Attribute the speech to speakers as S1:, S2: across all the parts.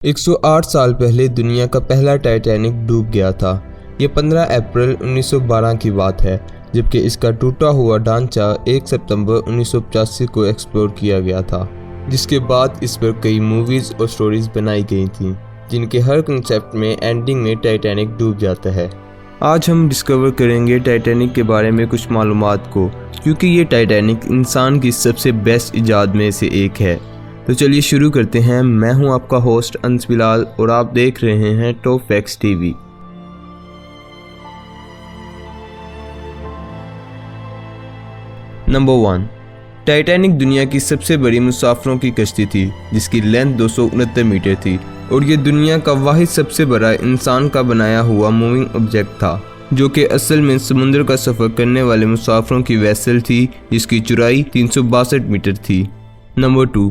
S1: 108 साल पहले दुनिया का पहला टाइटैनिक डूब गया था। ये 15 अप्रैल 1912 की बात है, जबकि इसका टूटा हुआ ढांचा 1 सितंबर 1985 को एक्सप्लोर किया गया था, जिसके बाद इस पर कई मूवीज़ और स्टोरीज बनाई गई थीं, जिनके हर कंसेप्ट में एंडिंग में टाइटैनिक डूब जाता है। आज हम डिस्कवर करेंगे टाइटैनिक के बारे में कुछ मालूमात को, क्योंकि ये टाइटैनिक इंसान की सबसे बेस्ट इजाद में से एक है। तो चलिए शुरू करते हैं। मैं हूं आपका होस्ट अंस बिलाल और आप देख रहे हैं top facts TV. Number 1, Titanic दुनिया की सबसे बड़ी मुसाफिरों की कश्ती थी, जिसकी लेंथ 269 मीटर थी, और ये दुनिया का वाहिद सबसे बड़ा इंसान का बनाया हुआ मूविंग ऑब्जेक्ट था, जो कि असल में समुद्र का सफ़र करने वाले मुसाफिरों की वेसल थी, जिसकी चौड़ाई 362 मीटर थी। नंबर 2,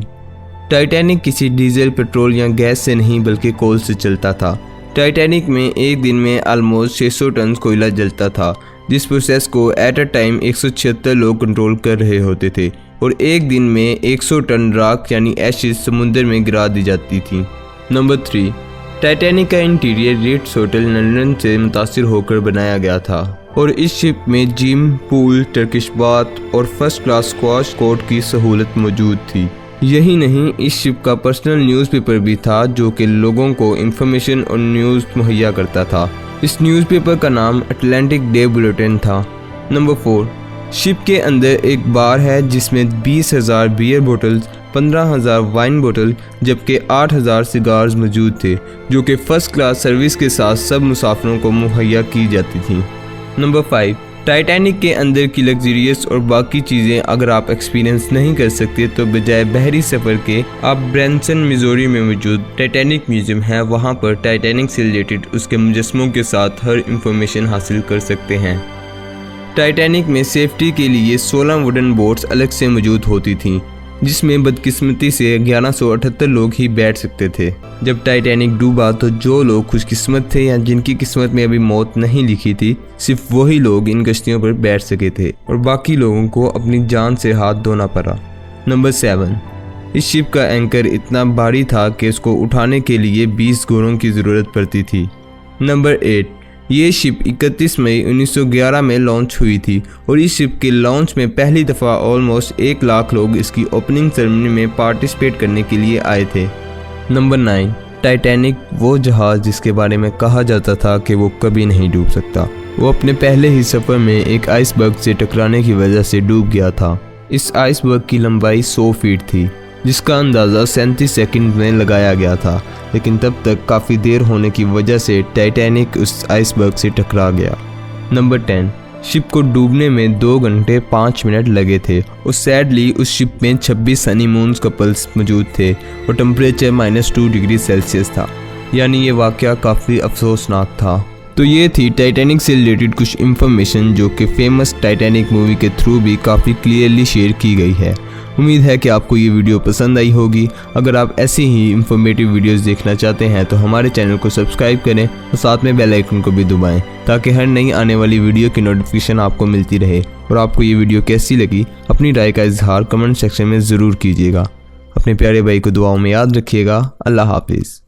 S1: टाइटैनिक किसी डीजल, पेट्रोल या गैस से नहीं बल्कि कोल से चलता था। टाइटैनिक में एक दिन में ऑलमोस्ट 600 टन कोयला जलता था, जिस प्रोसेस को एट अ टाइम 176 लोग कंट्रोल कर रहे होते थे, और एक दिन में 100 टन राख यानी एशेज समुद्र में गिरा दी जाती थी। नंबर 3, टाइटैनिक का इंटीरियर रिट्स होटल लंदन से मुतासिर होकर बनाया गया था, और इस शिप में जिम, पूल, टर्किश बाथ और फर्स्ट क्लास स्क्वाश कोर्ट की सहूलत मौजूद थी। यही नहीं, इस शिप का पर्सनल न्यूज़पेपर भी था, जो कि लोगों को इंफॉर्मेशन और न्यूज़ मुहैया करता था। इस न्यूज़पेपर का नाम अटलांटिक डे बुलेटिन था। नंबर 4, शिप के अंदर एक बार है जिसमें 20,000 बियर बोतल्स, 15,000 वाइन बोतल, जबकि 8,000 सिगार्स मौजूद थे, जो कि फर्स्ट क्लास सर्विस के साथ सब मुसाफिरों को मुहैया की जाती थी। नंबर 5, टाइटैनिक के अंदर की लग्जरियस और बाकी चीज़ें अगर आप एक्सपीरियंस नहीं कर सकते तो बजाय बहरी सफ़र के आप ब्रैनसन मिजोरी में मौजूद टाइटैनिक म्यूज़ियम है, वहाँ पर टाइटैनिक से रिलेटेड उसके मुजस्मों के साथ हर इंफॉर्मेशन हासिल कर सकते हैं। टाइटैनिक में सेफ्टी के लिए 16 वुडन बोट्स अलग से मौजूद होती थीं, जिसमें बदकिस्मती से 1178 लोग ही बैठ सकते थे। जब टाइटैनिक डूबा तो जो लोग खुशकिस्मत थे या जिनकी किस्मत में अभी मौत नहीं लिखी थी, सिर्फ वही लोग इन कश्तियों पर बैठ सके थे, और बाकी लोगों को अपनी जान से हाथ धोना पड़ा। नंबर 7, इस शिप का एंकर इतना भारी था कि उसको उठाने के लिए 20 घोड़ों की ज़रूरत पड़ती थी। नंबर 8, ये शिप 31 मई 1911 में लॉन्च हुई थी, और इस शिप के लॉन्च में पहली दफ़ा ऑलमोस्ट 1 लाख लोग इसकी ओपनिंग सेरेमनी में पार्टिसिपेट करने के लिए आए थे। नंबर 9, टाइटैनिक वो जहाज़ जिसके बारे में कहा जाता था कि वो कभी नहीं डूब सकता, वो अपने पहले ही सफ़र में एक आइसबर्ग से टकराने की वजह से डूब गया था। इस आइसबर्ग की लंबाई 100 फीट थी, जिसका अंदाज़ा 37 सेकंड में लगाया गया था, लेकिन तब तक काफ़ी देर होने की वजह से टाइटैनिक उस आइसबर्ग से टकरा गया। नंबर 10, शिप को डूबने में 2 घंटे 5 मिनट लगे थे, और सैडली उस शिप में 26 हनीमून्स कपल्स मौजूद थे, और टेम्परेचर -2 डिग्री सेल्सियस था, यानी ये वाक़या काफ़ी अफसोसनाक था। तो ये थी टाइटैनिक से रिलेटेड कुछ इन्फॉर्मेशन, जो कि फेमस टाइटैनिक मूवी के थ्रू भी काफ़ी क्लियरली शेयर की गई है। उम्मीद है कि आपको ये वीडियो पसंद आई होगी। अगर आप ऐसी ही इंफॉर्मेटिव वीडियोस देखना चाहते हैं तो हमारे चैनल को सब्सक्राइब करें और साथ में बेल आइकन को भी दबाएं, ताकि हर नई आने वाली वीडियो की नोटिफिकेशन आपको मिलती रहे। और आपको ये वीडियो कैसी लगी, अपनी राय का इजहार कमेंट सेक्शन में ज़रूर कीजिएगा। अपने प्यारे भाई को दुआओं में याद रखिएगा। अल्लाह हाफिज़।